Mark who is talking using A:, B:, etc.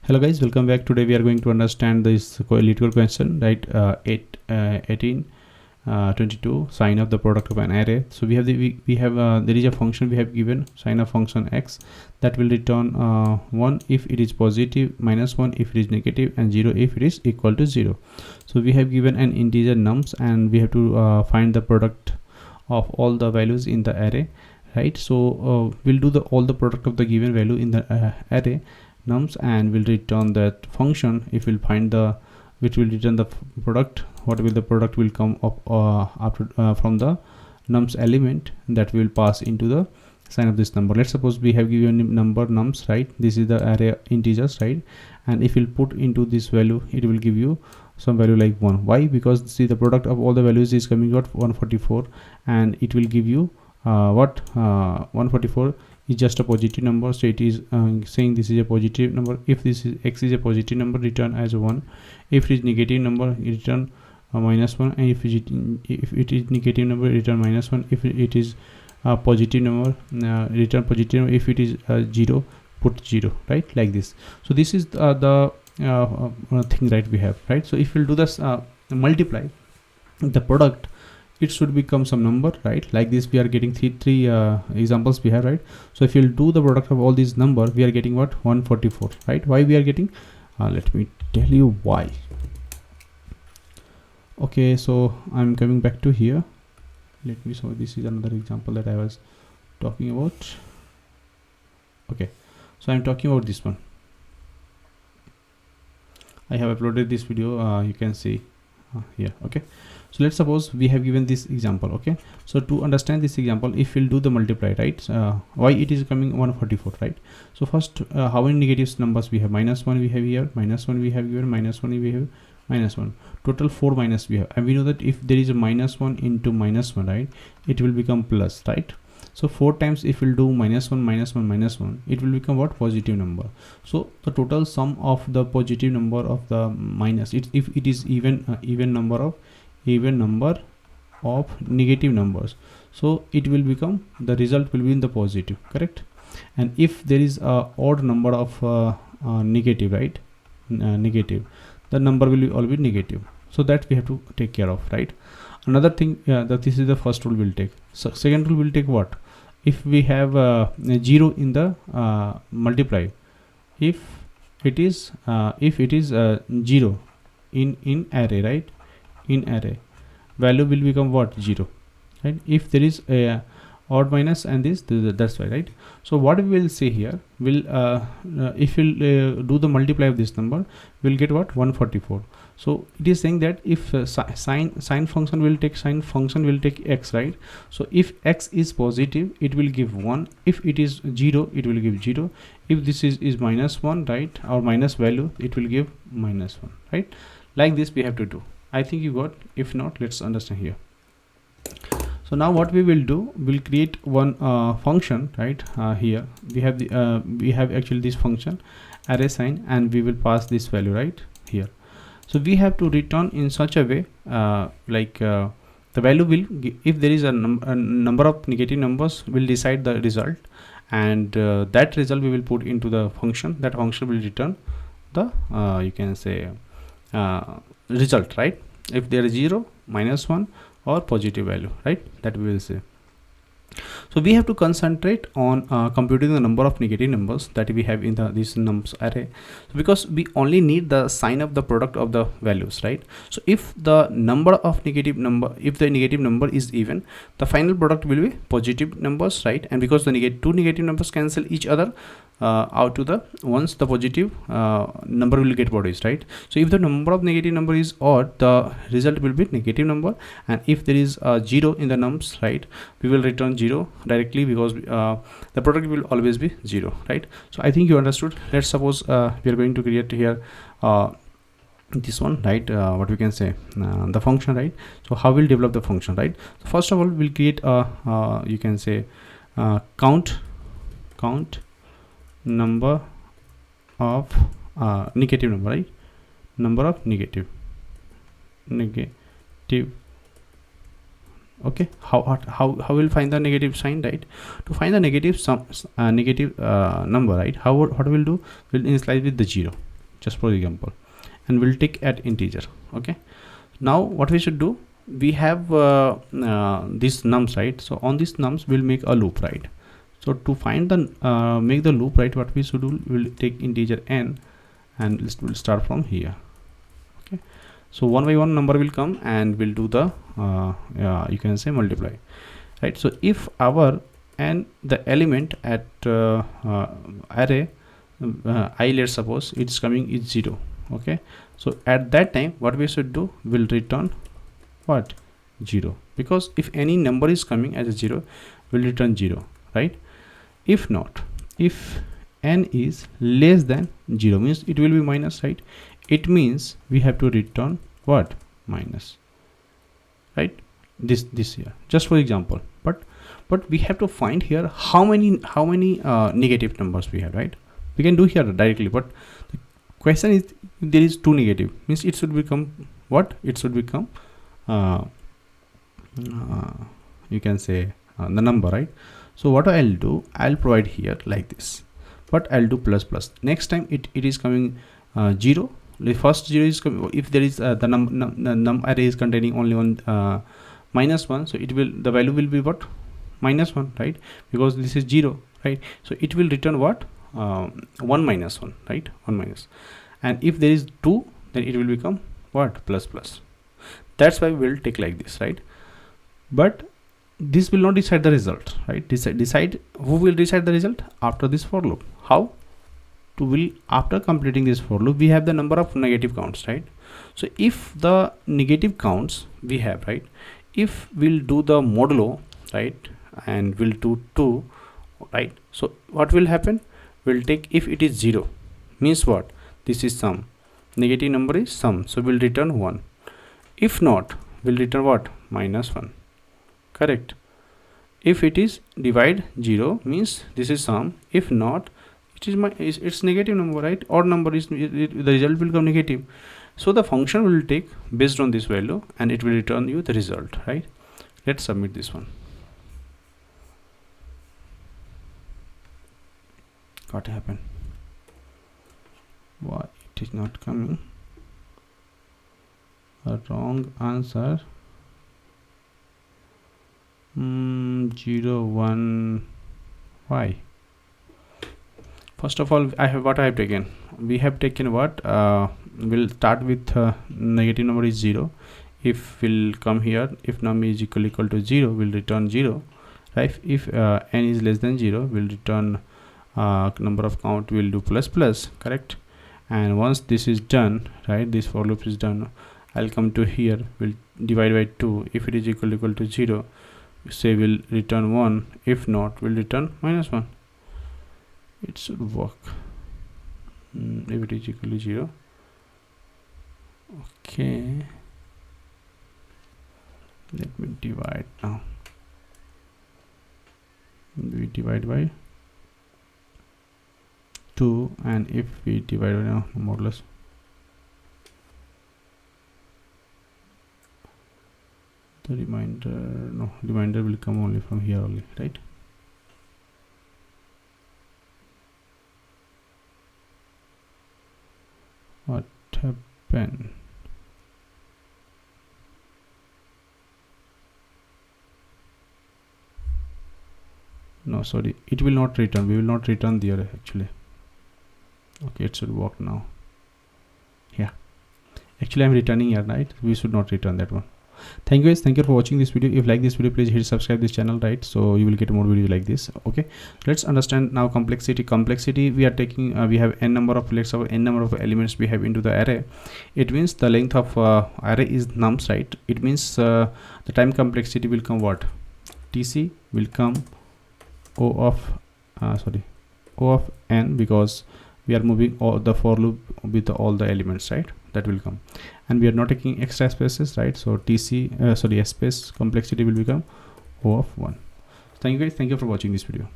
A: Hello guys, welcome back. Today we are going to understand this Leetcode question, right? 18 22 sign of the product of an array. So we have there is a function we have given, sign of function x, that will return 1 if it is positive, -1 if it is negative, and 0 if it is equal to 0. So we have given an integer nums, and we have to find the product of all the values in the array, right? So we'll do all the product of the given value in the array nums, and will return that function. If we'll find the which will return the product, what will the product will come up after from the nums element that will pass into the sign of this number. Let's suppose we have given number nums, right? This is the array integers, right? And if we'll put into this value, it will give you some value like 1. Why? Because see, the product of all the values is coming out 144, and it will give you 144 is just a positive number, so it is saying this is a positive number. If this is x is a positive number, return as a 1. If it is negative number, return -1, and if it is negative number, return -1. If it is a positive number, return positive number. If it is 0, put 0, right? Like this. So this is the thing, right? We have, right? So if we'll do this multiply the product, it should become some number, right? Like this, we are getting three examples we have, right? So if you'll do the product of all these number, we are getting what? 144, right? Why we are getting? Let me tell you why. Okay, so I'm coming back to here. Let me show. This is another example that I was talking about. Okay, so I'm talking about this one. I have uploaded this video. You can see here. Okay, so let's suppose we have given this example. Okay, so to understand this example, if we'll do the multiply, right? Why it is coming 144, right? So first, how many negative numbers we have? -1 we have here, -1 we have given, -1 we have, -1. Total 4 minus we have, and we know that if there is a -1 into -1, right, it will become plus, right? So 4 times if we'll do -1 -1 -1, it will become what? Positive number. So the total sum of the positive number of the minus, if it is even number of negative numbers, so it will become, the result will be in the positive, correct? And if there is a odd number of negative, right, negative, the number will always be negative. So that we have to take care of, right? Another thing, that this is the first rule we'll take. So second rule will take what? If we have 0 in the multiply, if it is 0 in array, right, in array, value will become what? 0, right? If there is a odd minus and that's why, right? So what we will say here, will if we'll do the multiply of this number, we'll get what? 144. So it is saying that if sine function will take x, right? So if x is positive, it will give 1. If it is 0, it will give 0. If this is -1, right, or minus value, it will give -1, right? Like this we have to do. I think you got. If not, let's understand here. So now what we will do, we'll create one function, right? Here we have actually this function array sign, and we will pass this value right here. So we have to return in such a way the value will if there is a number of negative numbers, will decide the result, and that result we will put into the function. That function will return the you can say result, right? If there is 0, -1, or positive value, right, that we will say. So we have to concentrate on computing the number of negative numbers that we have in this nums array, because we only need the sign of the product of the values, right? So if the number of negative number, if the negative number is even, the final product will be positive numbers, right? And because the two negative numbers cancel each other out to the once the positive number will get produced, right? So if the number of negative number is odd, the result will be negative number, and if there is 0 in the nums, right, we will return 0 directly, because the product will always be 0, right? So I think you understood. Let's suppose we are going to create here this one, right? What we can say, the function, right? So how we'll develop the function, right? So first of all, we'll create a you can say count number of negative number, right? Number of negative. Okay, how we'll find the negative sign, right? To find the negative number, right, what we'll do, we'll initialize with the 0, just for example, and we'll take at integer. Okay, now what we should do, we have this nums, right? So on this nums we'll make a loop, right? So to find the make the loop, right, what we should do, we'll take integer n and we'll start from here. Okay, so one by one number will come and we'll do the you can say multiply, right? So if our and the element at array I, let's suppose it's coming is 0. Okay, so at that time what we should do, will return what, 0, because if any number is coming as a 0, will return 0, right? If not, if n is less than 0 means it will be minus, right? It means we have to return what, minus, right? This here, just for example. But we have to find here how many negative numbers we have, right? We can do here directly, but the question is, if there is 2 negative, means it should become what, it should become you can say the number, right? So what I'll do, I'll provide here like this, but I'll do plus plus. Next time it is coming 0, the first 0 is coming, if there is the num array is containing only one minus 1, so it will, the value will be what, minus 1, right? Because this is 0, right? So it will return what, 1 minus 1, right? 1 minus. And if there is 2, then it will become what, plus plus. That's why we'll take like this, right? But this will not decide the result, right? Decide who will decide the result after this for loop. How to will, after completing this for loop, we have the number of negative counts, right? So if the negative counts we have, right, if we'll do the modulo, right, and we'll do 2, right? So what will happen, we'll take, if it is 0 means what, this is sum, negative number is sum, so we'll return 1. If not, we'll return what, minus 1, correct? If it is divide 0 means this is sum, if not, it is it's negative number, right? Odd number is the result will become negative. So the function will take based on this value and it will return you the result, right? Let's submit this one. What happened? Why it is not coming? A wrong answer. 0 1. Why? First of all, I have taken. We have taken what? We'll start with negative number is 0. If we'll come here, if num is equal to 0, we'll return 0, right? If n is less than 0, we'll return number of count, will do plus plus, correct? And once this is done, right, this for loop is done, I'll come to here, we'll divide by 2. If it is equal to 0, say we'll return 1. If not, we'll return minus 1. It should work. If it is equal to 0, okay, let me divide now. We divide by 2, and if we divide by now modulus, the remainder will come only from here only, right? What happened? No, sorry, it will not return. We will not return the array actually. Okay, it should work now. Yeah, actually I'm returning here, right? We should not return that one. Thank you guys, thank you for watching this video. If you like this video, please hit subscribe this channel, right? So you will get more videos like this. Okay, let's understand now complexity. We are taking we have n number of, let's say n number of elements we have into the array. It means the length of array is nums, right? It means the time complexity will come what, tc will come o of n, because we are moving all the for loop with all the elements, right? That will come, and we are not taking extra spaces, right? So tc space complexity will become o of 1. Thank you guys, thank you for watching this video.